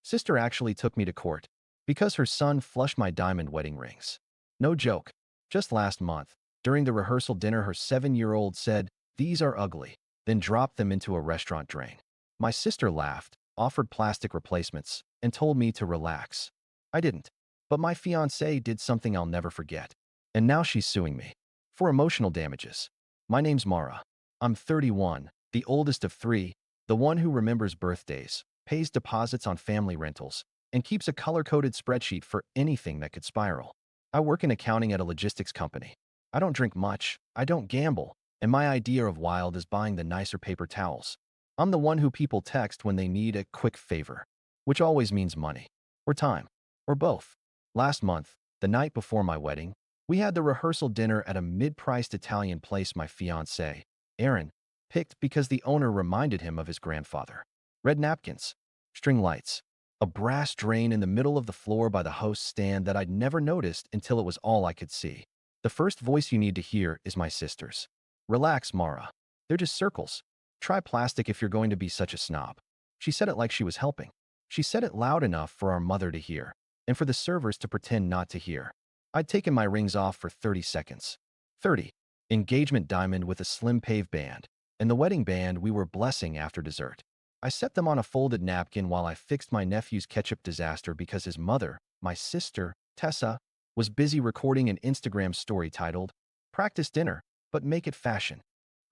Sister actually took me to court because her son flushed my diamond wedding rings. No joke. Just last month, during the rehearsal dinner, her 7-year-old said, "These are ugly," then dropped them into a restaurant drain. My sister laughed, offered plastic replacements, and told me to relax. I didn't. But my fiancée did something I'll never forget. And now she's suing me for emotional damages. My name's Mara. I'm 31, the oldest of three, the one who remembers birthdays, pays deposits on family rentals, and keeps a color-coded spreadsheet for anything that could spiral. I work in accounting at a logistics company. I don't drink much, I don't gamble, and my idea of wild is buying the nicer paper towels. I'm the one who people text when they need a quick favor, which always means money, or time, or both. Last month, the night before my wedding, we had the rehearsal dinner at a mid-priced Italian place my fiancé, Aaron, picked because the owner reminded him of his grandfather. Red napkins, string lights, a brass drain in the middle of the floor by the host's stand that I'd never noticed until it was all I could see. The first voice you need to hear is my sister's. "Relax, Mara. They're just circles. Try plastic if you're going to be such a snob." She said it like she was helping. She said it loud enough for our mother to hear, and for the servers to pretend not to hear. I'd taken my rings off for 30 seconds. 30. Engagement diamond with a slim pave band, and the wedding band we were blessing after dessert. I set them on a folded napkin while I fixed my nephew's ketchup disaster because his mother, my sister, Tessa, was busy recording an Instagram story titled, "Practice dinner, but make it fashion."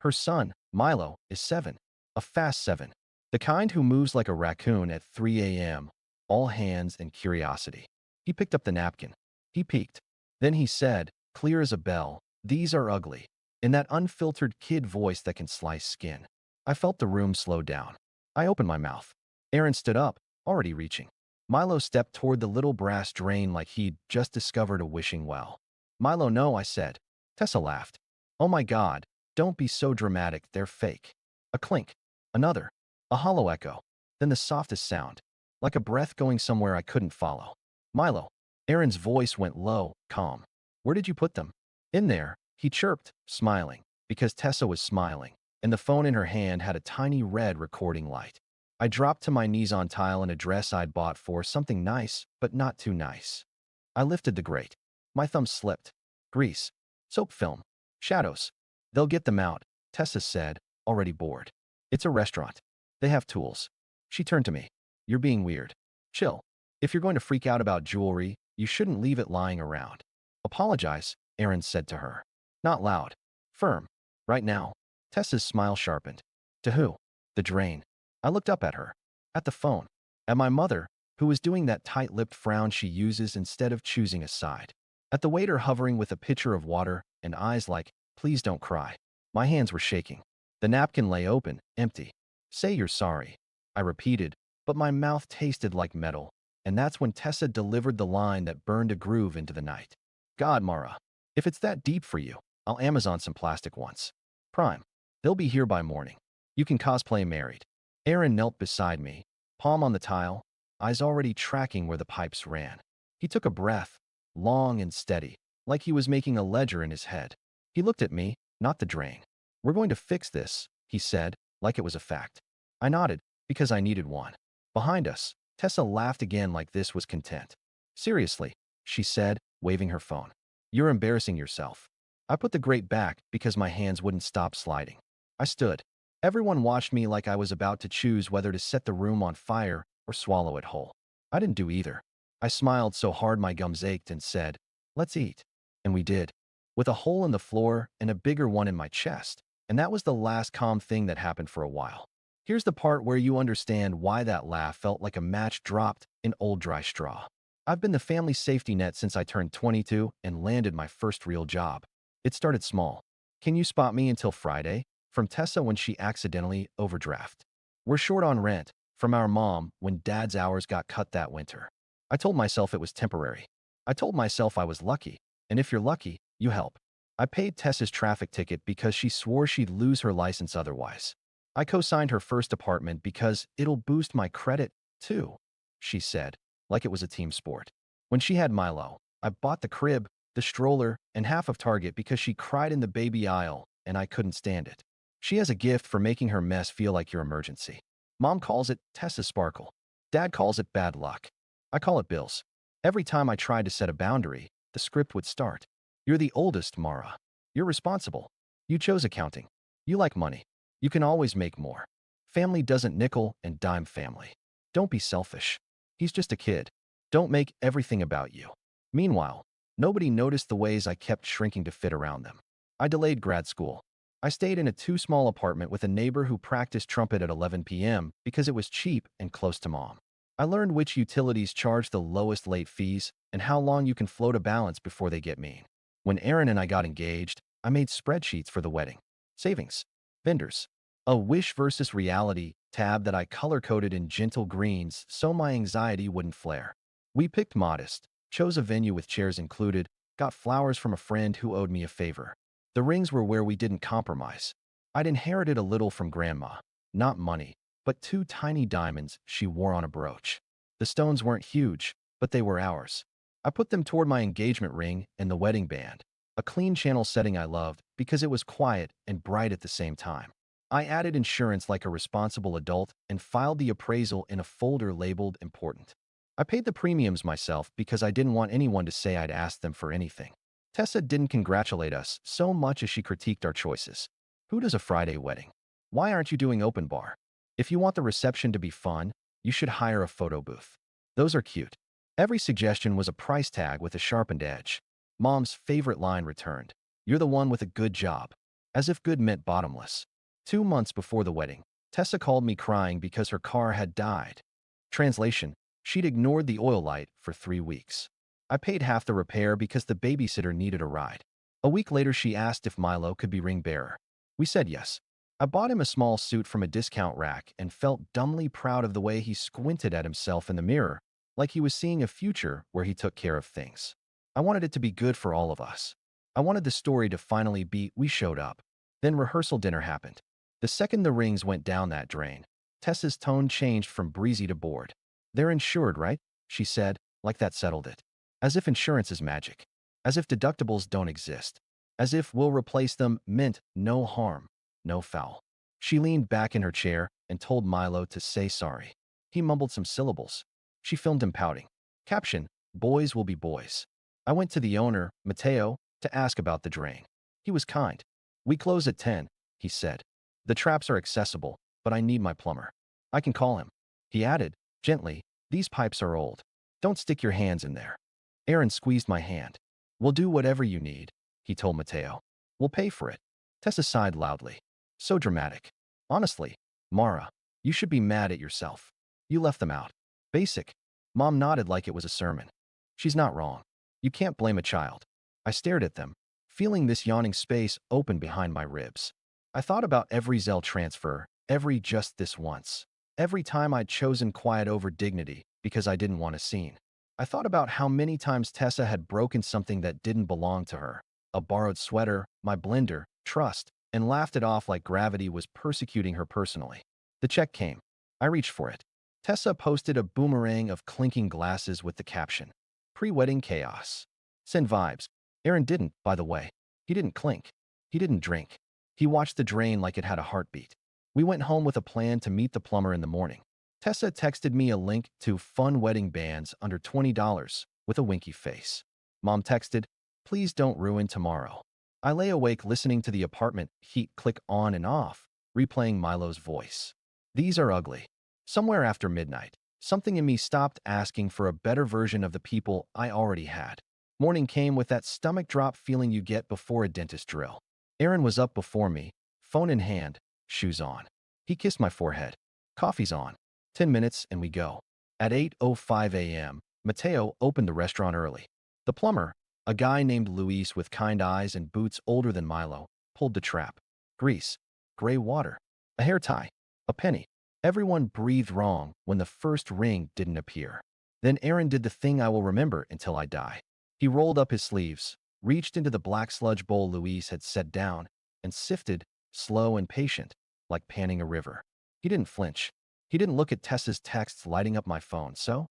Her son, Milo, is 7, a fast 7, the kind who moves like a raccoon at 3 a.m., all hands and curiosity. He picked up the napkin. He peeked. Then he said, clear as a bell, "These are ugly," in that unfiltered kid voice that can slice skin. I felt the room slow down. I opened my mouth. Aaron stood up, already reaching. Milo stepped toward the little brass drain like he'd just discovered a wishing well. "Milo, no," I said. Tessa laughed. "Oh my God, don't be so dramatic, they're fake." A clink. Another. A hollow echo. Then the softest sound, like a breath going somewhere I couldn't follow. "Milo." Aaron's voice went low, calm. "Where did you put them?" "In there," he chirped, smiling, because Tessa was smiling, and the phone in her hand had a tiny red recording light. I dropped to my knees on tile in a dress I'd bought for something nice, but not too nice. I lifted the grate. My thumb slipped. Grease. Soap film. Shadows. "They'll get them out," Tessa said, already bored. "It's a restaurant. They have tools." She turned to me. "You're being weird. Chill. If you're going to freak out about jewelry, you shouldn't leave it lying around." "Apologize," Aaron said to her. Not loud. Firm. "Right now." Tessa's smile sharpened. "To who?" "The drain." I looked up at her. At the phone. At my mother, who was doing that tight-lipped frown she uses instead of choosing a side. At the waiter hovering with a pitcher of water and eyes like, "Please don't cry." My hands were shaking. The napkin lay open, empty. "Say you're sorry," I repeated, but my mouth tasted like metal, and that's when Tessa delivered the line that burned a groove into the night. "God, Mara, if it's that deep for you, I'll Amazon some plastic once. Prime. They'll be here by morning. You can cosplay married." Aaron knelt beside me, palm on the tile, eyes already tracking where the pipes ran. He took a breath, long and steady, like he was making a ledger in his head. He looked at me, not the drain. "We're going to fix this," he said, like it was a fact. I nodded, because I needed one. Behind us, Tessa laughed again like this was content. "Seriously," she said, waving her phone. "You're embarrassing yourself." I put the grate back because my hands wouldn't stop sliding. I stood. Everyone watched me like I was about to choose whether to set the room on fire or swallow it whole. I didn't do either. I smiled so hard my gums ached and said, "Let's eat." And we did. With a hole in the floor and a bigger one in my chest. And that was the last calm thing that happened for a while. Here's the part where you understand why that laugh felt like a match dropped in old dry straw. I've been the family safety net since I turned 22 and landed my first real job. It started small. "Can you spot me until Friday?" From Tessa when she accidentally overdraft. "We're short on rent," from our mom when dad's hours got cut that winter. I told myself it was temporary. I told myself I was lucky, and if you're lucky, you help. I paid Tessa's traffic ticket because she swore she'd lose her license otherwise. I co-signed her first apartment because it'll boost my credit, too, she said, like it was a team sport. When she had Milo, I bought the crib, the stroller, and half of Target because she cried in the baby aisle, and I couldn't stand it. She has a gift for making her mess feel like your emergency. Mom calls it Tessa Sparkle. Dad calls it bad luck. I call it bills. Every time I tried to set a boundary, the script would start. You're the oldest, Mara. You're responsible. You chose accounting. You like money. You can always make more. Family doesn't nickel and dime family. Don't be selfish. He's just a kid. Don't make everything about you. Meanwhile, nobody noticed the ways I kept shrinking to fit around them. I delayed grad school. I stayed in a too-small apartment with a neighbor who practiced trumpet at 11 p.m. because it was cheap and close to mom. I learned which utilities charge the lowest late fees and how long you can float a balance before they get mean. When Aaron and I got engaged, I made spreadsheets for the wedding. Savings. Vendors. A wish versus reality tab that I color-coded in gentle greens so my anxiety wouldn't flare. We picked modest, chose a venue with chairs included, got flowers from a friend who owed me a favor. The rings were where we didn't compromise. I'd inherited a little from grandma, not money, but 2 tiny diamonds she wore on a brooch. The stones weren't huge, but they were ours. I put them toward my engagement ring and the wedding band, a clean channel setting I loved because it was quiet and bright at the same time. I added insurance like a responsible adult and filed the appraisal in a folder labeled important. I paid the premiums myself because I didn't want anyone to say I'd asked them for anything. Tessa didn't congratulate us so much as she critiqued our choices. Who does a Friday wedding? Why aren't you doing open bar? If you want the reception to be fun, you should hire a photo booth. Those are cute. Every suggestion was a price tag with a sharpened edge. Mom's favorite line returned. You're the one with a good job. As if good meant bottomless. 2 months before the wedding, Tessa called me crying because her car had died. Translation, she'd ignored the oil light for 3 weeks. I paid half the repair because the babysitter needed a ride. A week later, she asked if Milo could be ring bearer. We said yes. I bought him a small suit from a discount rack and felt dumbly proud of the way he squinted at himself in the mirror, like he was seeing a future where he took care of things. I wanted it to be good for all of us. I wanted the story to finally be, we showed up. Then rehearsal dinner happened. The second the rings went down that drain, Tessa's tone changed from breezy to bored. They're insured, right? She said, like that settled it. As if insurance is magic. As if deductibles don't exist. As if we'll replace them meant no harm, no foul. She leaned back in her chair and told Milo to say sorry. He mumbled some syllables. She filmed him pouting. Caption, boys will be boys. I went to the owner, Matteo, to ask about the drain. He was kind. We close at 10, he said. The traps are accessible, but I need my plumber. I can call him. He added, gently, these pipes are old. Don't stick your hands in there. Aaron squeezed my hand. We'll do whatever you need, he told Matteo. We'll pay for it. Tessa sighed loudly. So dramatic. Honestly, Mara, you should be mad at yourself. You left them out. Basic. Mom nodded like it was a sermon. She's not wrong. You can't blame a child. I stared at them, feeling this yawning space open behind my ribs. I thought about every Zelle transfer, every just this once. Every time I'd chosen quiet over dignity because I didn't want a scene. I thought about how many times Tessa had broken something that didn't belong to her. A borrowed sweater, my blender, trust, and laughed it off like gravity was persecuting her personally. The check came. I reached for it. Tessa posted a boomerang of clinking glasses with the caption, pre-wedding chaos. Send vibes. Aaron didn't, by the way. He didn't clink. He didn't drink. He watched the drain like it had a heartbeat. We went home with a plan to meet the plumber in the morning. Tessa texted me a link to fun wedding bands under $20 with a winky face. Mom texted, please don't ruin tomorrow. I lay awake listening to the apartment heat click on and off, replaying Milo's voice. These are ugly. Somewhere after midnight, something in me stopped asking for a better version of the people I already had. Morning came with that stomach drop feeling you get before a dentist drill. Aaron was up before me, phone in hand, shoes on. He kissed my forehead. Coffee's on. 10 minutes and we go. At 8:05 a.m., Matteo opened the restaurant early. The plumber, a guy named Luis with kind eyes and boots older than Milo, pulled the trap. Grease. Gray water. A hair tie. A penny. Everyone breathed wrong when the first ring didn't appear. Then Aaron did the thing I will remember until I die. He rolled up his sleeves, reached into the black sludge bowl Luis had set down, and sifted, slow and patient, like panning a river. He didn't flinch. He didn't look at Tessa's texts lighting up my phone, so?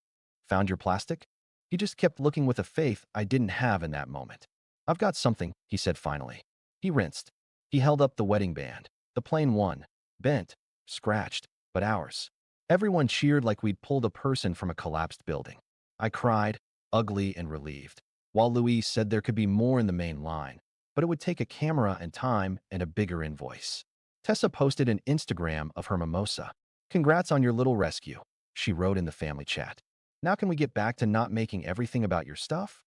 Found your plastic? He just kept looking with a faith I didn't have in that moment. I've got something, he said finally. He rinsed. He held up the wedding band, the plain one, bent, scratched, but ours. Everyone cheered like we'd pulled a person from a collapsed building. I cried, ugly and relieved, while Louise said there could be more in the main line, but it would take a camera and time and a bigger invoice. Tessa posted an Instagram of her mimosa. "Congrats on your little rescue," she wrote in the family chat. "Now can we get back to not making everything about your stuff?"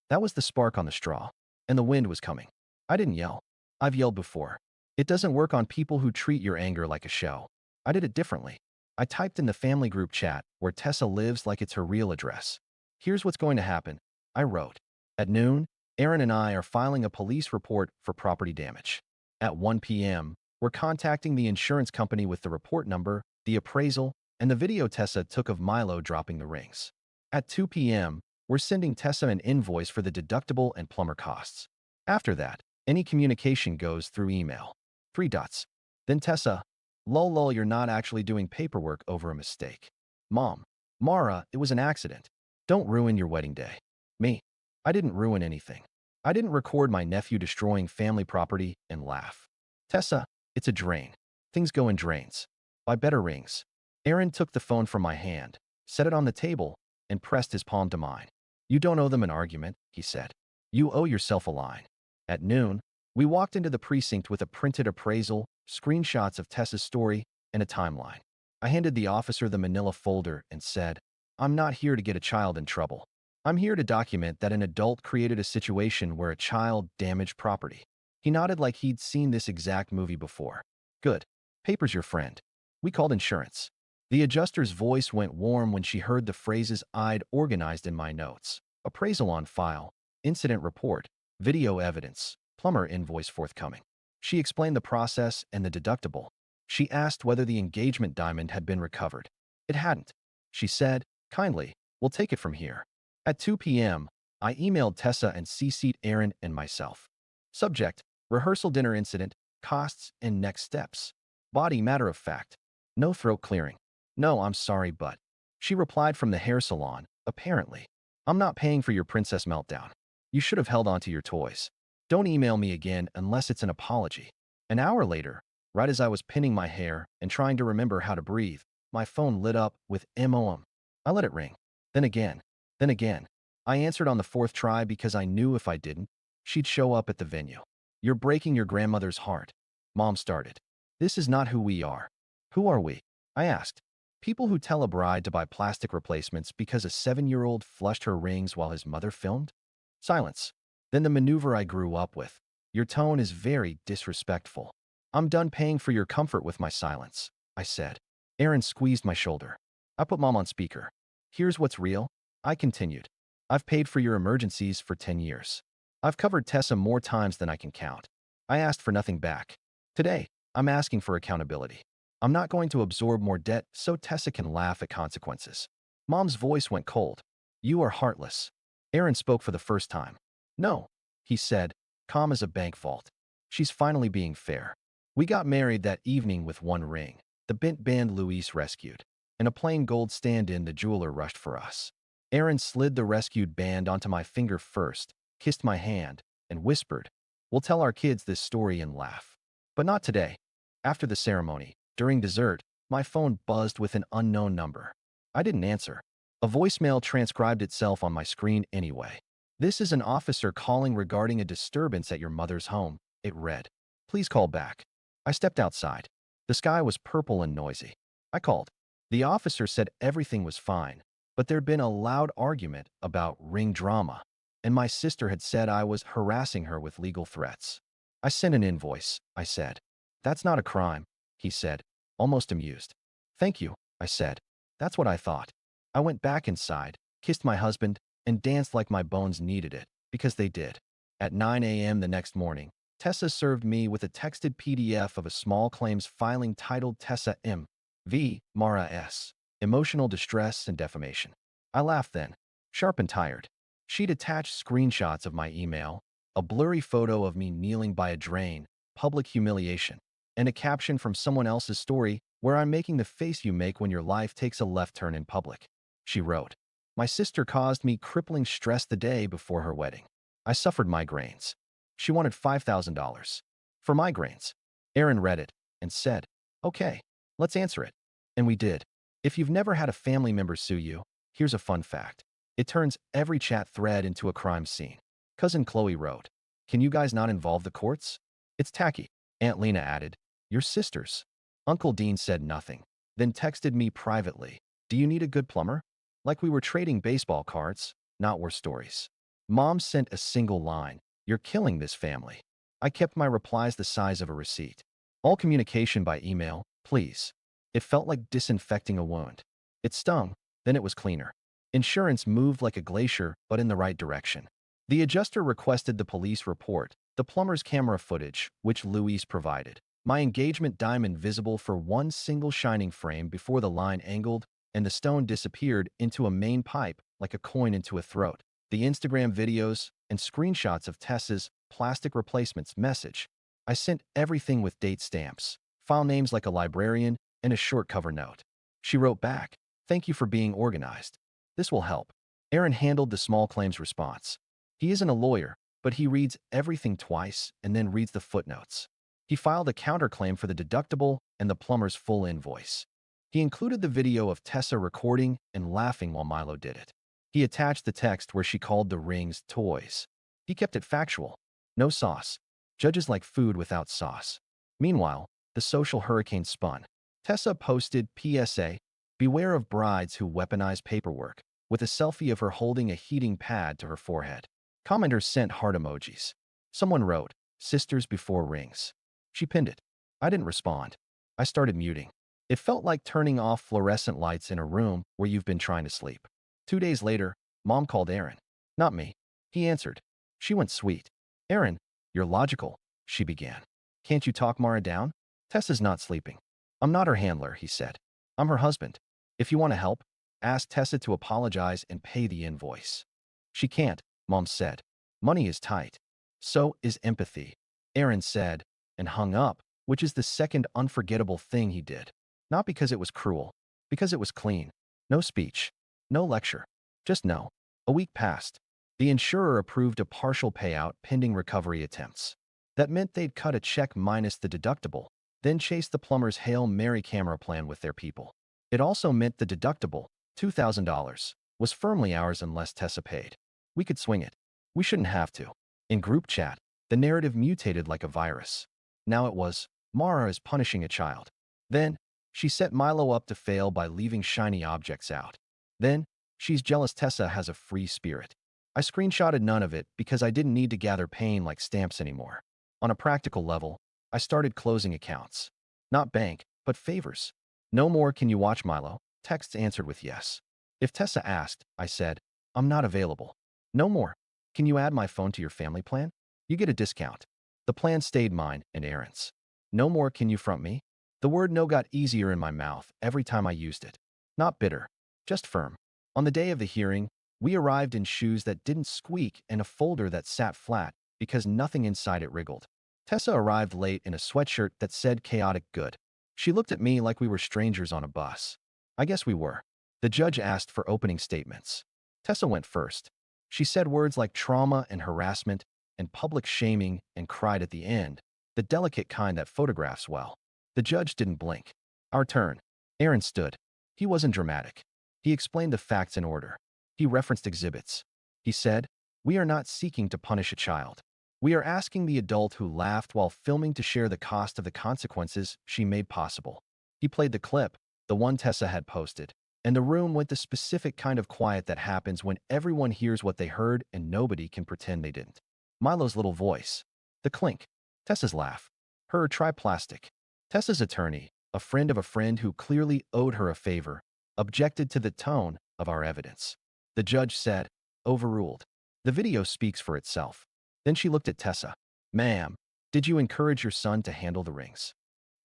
That was the spark on the straw, and the wind was coming. I didn't yell. I've yelled before. It doesn't work on people who treat your anger like a show. I did it differently. I typed in the family group chat where Tessa lives like it's her real address. "Here's what's going to happen," I wrote. "At noon, Aaron and I are filing a police report for property damage. At 1 p.m., we're contacting the insurance company with the report number, the appraisal, and the video Tessa took of Milo dropping the rings. At 2 p.m., we're sending Tessa an invoice for the deductible and plumber costs. After that, any communication goes through email. 3 dots. Then Tessa, lol, you're not actually doing paperwork over a mistake. Mom, Mara, it was an accident. Don't ruin your wedding day." Me, I didn't ruin anything. I didn't record my nephew destroying family property and laugh. Tessa, it's a drain. Things go in drains. Buy better rings. Aaron took the phone from my hand, set it on the table, and pressed his palm to mine. "You don't owe them an argument," he said. "You owe yourself a line." At noon, we walked into the precinct with a printed appraisal, screenshots of Tessa's story, and a timeline. I handed the officer the manila folder and said, "I'm not here to get a child in trouble. I'm here to document that an adult created a situation where a child damaged property." He nodded like he'd seen this exact movie before. "Good. Paper's your friend." We called insurance. The adjuster's voice went warm when she heard the phrases I'd organized in my notes. Appraisal on file, incident report, video evidence, plumber invoice forthcoming. She explained the process and the deductible. She asked whether the engagement diamond had been recovered. It hadn't. She said, kindly, "We'll take it from here." At 2 p.m., I emailed Tessa and CC'd Aaron and myself. Subject, rehearsal dinner incident, costs and next steps. Body matter of fact. No throat clearing. "No, I'm sorry, but..." She replied from the hair salon, apparently. "I'm not paying for your princess meltdown. You should have held on to your toys. Don't email me again unless it's an apology." An hour later, right as I was pinning my hair and trying to remember how to breathe, my phone lit up with MOM. I let it ring. Then again. Then again. I answered on the 4th try because I knew if I didn't, she'd show up at the venue. "You're breaking your grandmother's heart," Mom started. "This is not who we are." "Who are we?" I asked. "People who tell a bride to buy plastic replacements because a 7-year-old flushed her rings while his mother filmed?" Silence. Then the maneuver I grew up with. "Your tone is very disrespectful." "I'm done paying for your comfort with my silence," I said. Aaron squeezed my shoulder. I put Mom on speaker. "Here's what's real," I continued. "I've paid for your emergencies for 10 years. I've covered Tessa more times than I can count. I asked for nothing back. Today, I'm asking for accountability. I'm not going to absorb more debt so Tessa can laugh at consequences." Mom's voice went cold. "You are heartless." Aaron spoke for the first time. "No," he said, calm as a bank vault. "She's finally being fair. We got married that evening with one ring, the bent band Luis rescued, and a plain gold stand-in the jeweler rushed for us." Aaron slid the rescued band onto my finger first, kissed my hand, and whispered, "We'll tell our kids this story and laugh. But not today." After the ceremony, during dessert, my phone buzzed with an unknown number. I didn't answer. A voicemail transcribed itself on my screen anyway. "This is an officer calling regarding a disturbance at your mother's home," it read. "Please call back." I stepped outside. The sky was purple and noisy. I called. The officer said everything was fine, but there'd been a loud argument about ring drama, and my sister had said I was harassing her with legal threats. "I sent an invoice," I said. "That's not a crime," he said, almost amused. "Thank you," I said. "That's what I thought." I went back inside, kissed my husband, and danced like my bones needed it, because they did. At 9 a.m. the next morning, Tessa served me with a texted PDF of a small claims filing titled Tessa M. V. Mara S. Emotional distress and defamation. I laughed then, sharp and tired. She'd attached screenshots of my email, a blurry photo of me kneeling by a drain, public humiliation, and a caption from someone else's story where I'm making the face you make when your life takes a left turn in public. She wrote, "My sister caused me crippling stress the day before her wedding. I suffered migraines." She wanted $5,000 for migraines. Aaron read it and said, "Okay, let's answer it." And we did. If you've never had a family member sue you, here's a fun fact. It turns every chat thread into a crime scene. Cousin Chloe wrote, "Can you guys not involve the courts?" It's tacky. Aunt Lena added, "You're sisters." Uncle Dean said nothing, then texted me privately, "Do you need a good plumber?" Like we were trading baseball cards, not war stories. Mom sent a single line, "You're killing this family." I kept my replies the size of a receipt. All communication by email, please. It felt like disinfecting a wound. It stung, then it was cleaner. Insurance moved like a glacier, but in the right direction. The adjuster requested the police report, the plumber's camera footage, which Louise provided. My engagement diamond visible for one single shining frame before the line angled and the stone disappeared into a main pipe like a coin into a throat. The Instagram videos and screenshots of Tessa's plastic replacements message. I sent everything with date stamps, file names like a librarian, and a short cover note. She wrote back, "Thank you for being organized. This will help." Aaron handled the small claims response. He isn't a lawyer, but he reads everything twice and then reads the footnotes. He filed a counterclaim for the deductible and the plumber's full invoice. He included the video of Tessa recording and laughing while Milo did it. He attached the text where she called the rings toys. He kept it factual. No sauce. Judges like food without sauce. Meanwhile, the social hurricane spun. Tessa posted PSA, "Beware of brides who weaponize paperwork," with a selfie of her holding a heating pad to her forehead. Commenters sent heart emojis. Someone wrote, "Sisters before rings." She pinned it. I didn't respond. I started muting. It felt like turning off fluorescent lights in a room where you've been trying to sleep. 2 days later, Mom called Aaron. Not me. He answered. She went sweet. "Aaron, you're logical," she began. "Can't you talk Mara down? Tessa's not sleeping." "I'm not her handler," he said. "I'm her husband. If you want to help, ask Tessa to apologize and pay the invoice." "She can't," Mom said. "Money is tight." "So is empathy," Aaron said, and hung up, which is the second unforgettable thing he did. Not because it was cruel, because it was clean. No speech. No lecture. Just no. A week passed. The insurer approved a partial payout pending recovery attempts. That meant they'd cut a check minus the deductible, then chase the plumber's Hail Mary camera plan with their people. It also meant the deductible, $2,000, was firmly ours unless Tessa paid. We could swing it. We shouldn't have to. In group chat, the narrative mutated like a virus. Now it was, Mara is punishing a child. Then, she set Milo up to fail by leaving shiny objects out. Then, she's jealous Tessa has a free spirit. I screenshotted none of it because I didn't need to gather pain like stamps anymore. On a practical level, I started closing accounts. Not bank, but favors. "No more can you watch Milo?" Texts answered with yes. If Tessa asked, I said, "I'm not available." "No more. Can you add my phone to your family plan? You get a discount." The plan stayed mine and Aaron's. "No more can you front me?" The word no got easier in my mouth every time I used it. Not bitter, just firm. On the day of the hearing, we arrived in shoes that didn't squeak and a folder that sat flat because nothing inside it wriggled. Tessa arrived late in a sweatshirt that said chaotic good. She looked at me like we were strangers on a bus. I guess we were. The judge asked for opening statements. Tessa went first. She said words like trauma and harassment and public shaming and cried at the end, the delicate kind that photographs well. The judge didn't blink. Our turn. Aaron stood. He wasn't dramatic. He explained the facts in order. He referenced exhibits. He said, "We are not seeking to punish a child. We are asking the adult who laughed while filming to share the cost of the consequences she made possible." He played the clip, the one Tessa had posted, and the room went the specific kind of quiet that happens when everyone hears what they heard and nobody can pretend they didn't. Milo's little voice. The clink. Tessa's laugh. Her triplastic. Tessa's attorney, a friend of a friend who clearly owed her a favor, objected to the tone of our evidence. The judge said, "Overruled." The video speaks for itself. Then she looked at Tessa. "Ma'am, did you encourage your son to handle the rings?"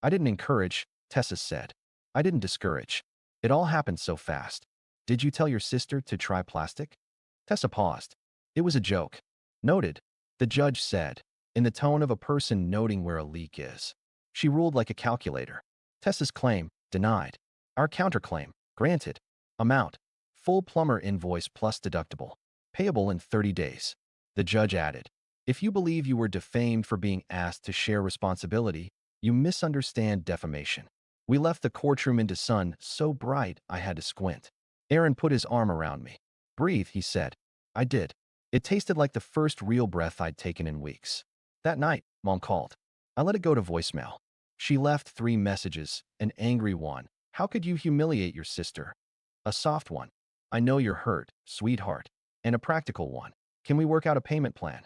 "I didn't encourage," Tessa said. "I didn't discourage. It all happened so fast." "Did you tell your sister to try plastic?" Tessa paused. "It was a joke." "Noted," the judge said, in the tone of a person noting where a leak is. She ruled like a calculator. Tessa's claim, denied. Our counterclaim, granted. Amount, full plumber invoice plus deductible. Payable in 30 days. The judge added, "If you believe you were defamed for being asked to share responsibility, you misunderstand defamation." We left the courtroom into sun so bright I had to squint. Aaron put his arm around me. Breathe, he said. I did. It tasted like the first real breath I'd taken in weeks. That night, Mom called. I let it go to voicemail. She left 3 messages, an angry one. How could you humiliate your sister? A soft one. I know you're hurt, sweetheart. And a practical one. Can we work out a payment plan?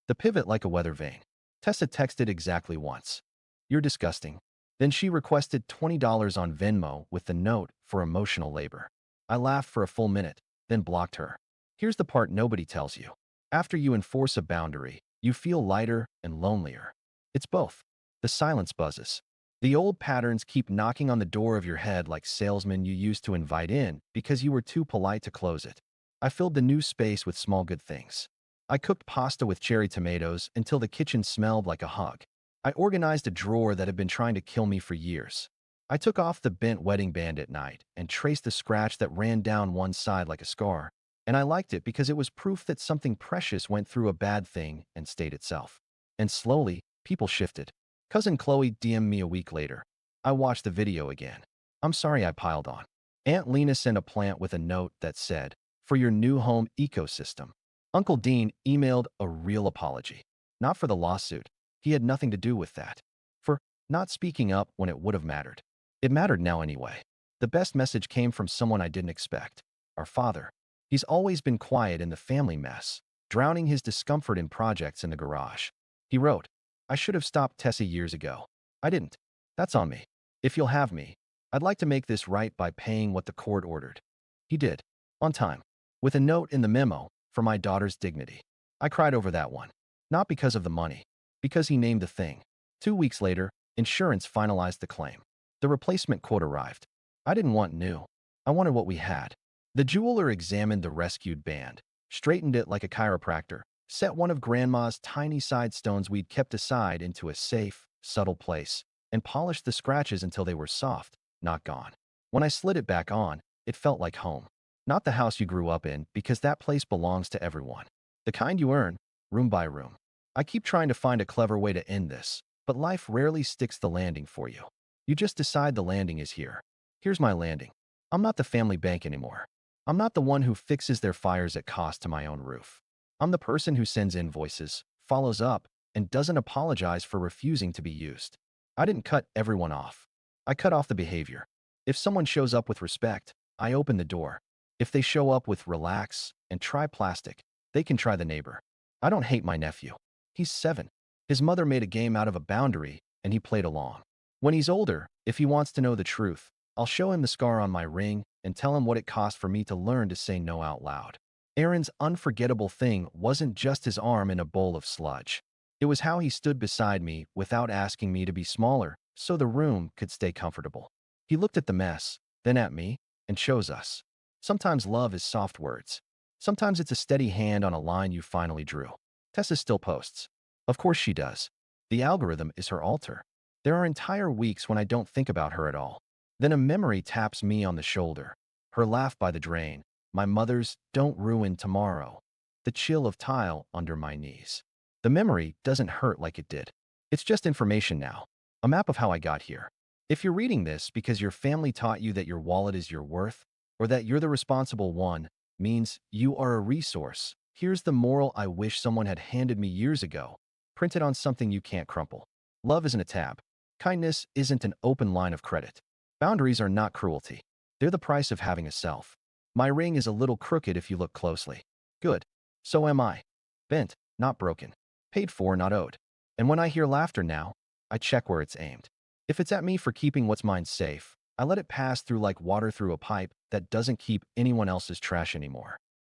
The pivot like a weather vane. Tessa texted exactly once. You're disgusting. Then she requested $20 on Venmo with the note for emotional labor. I laughed for a full minute, then blocked her. Here's the part nobody tells you. After you enforce a boundary, you feel lighter and lonelier. It's both. The silence buzzes. The old patterns keep knocking on the door of your head like salesmen you used to invite in because you were too polite to close it. I filled the new space with small good things. I cooked pasta with cherry tomatoes until the kitchen smelled like a hug. I organized a drawer that had been trying to kill me for years. I took off the bent wedding band at night and traced the scratch that ran down one side like a scar. And I liked it because it was proof that something precious went through a bad thing and stayed itself. And slowly, people shifted. Cousin Chloe DM'd me a week later. I watched the video again. I'm sorry I piled on. Aunt Lena sent a plant with a note that said, for your new home ecosystem. Uncle Dean emailed a real apology. Not for the lawsuit. He had nothing to do with that. For not speaking up when it would have mattered. It mattered now anyway. The best message came from someone I didn't expect. Our father. He's always been quiet in the family mess, drowning his discomfort in projects in the garage. He wrote, I should have stopped Tessie years ago. I didn't. That's on me. If you'll have me, I'd like to make this right by paying what the court ordered. He did. On time. With a note in the memo, for my daughter's dignity. I cried over that one. Not because of the money. Because he named the thing. 2 weeks later, insurance finalized the claim. The replacement quote arrived. I didn't want new. I wanted what we had. The jeweler examined the rescued band, straightened it like a chiropractor, set one of Grandma's tiny side stones we'd kept aside into a safe, subtle place, and polished the scratches until they were soft, not gone. When I slid it back on, it felt like home. Not the house you grew up in, because that place belongs to everyone. The kind you earn, room by room. I keep trying to find a clever way to end this, but life rarely sticks the landing for you. You just decide the landing is here. Here's my landing. I'm not the family bank anymore. I'm not the one who fixes their fires at cost to my own roof. I'm the person who sends invoices, follows up, and doesn't apologize for refusing to be used. I didn't cut everyone off. I cut off the behavior. If someone shows up with respect, I open the door. If they show up with relax and try plastic, they can try the neighbor. I don't hate my nephew. He's 7. His mother made a game out of a boundary, and he played along. When he's older, if he wants to know the truth, I'll show him the scar on my ring and tell him what it cost for me to learn to say no out loud. Aaron's unforgettable thing wasn't just his arm in a bowl of sludge. It was how he stood beside me without asking me to be smaller so the room could stay comfortable. He looked at the mess, then at me, and chose us. Sometimes love is soft words. Sometimes it's a steady hand on a line you finally drew. Tessa still posts. Of course she does. The algorithm is her altar. There are entire weeks when I don't think about her at all. Then a memory taps me on the shoulder. Her laugh by the drain. My mother's "don't ruin tomorrow." The chill of tile under my knees. The memory doesn't hurt like it did. It's just information now. A map of how I got here. If you're reading this because your family taught you that your wallet is your worth, or that you're the responsible one, means you are a resource, here's the moral I wish someone had handed me years ago, printed on something you can't crumple. Love isn't a tab. Kindness isn't an open line of credit. Boundaries are not cruelty. They're the price of having a self. My ring is a little crooked if you look closely. Good. So am I. Bent, not broken. Paid for, not owed. And when I hear laughter now, I check where it's aimed. If it's at me for keeping what's mine safe, I let it pass through like water through a pipe that doesn't keep anyone else's trash anymore.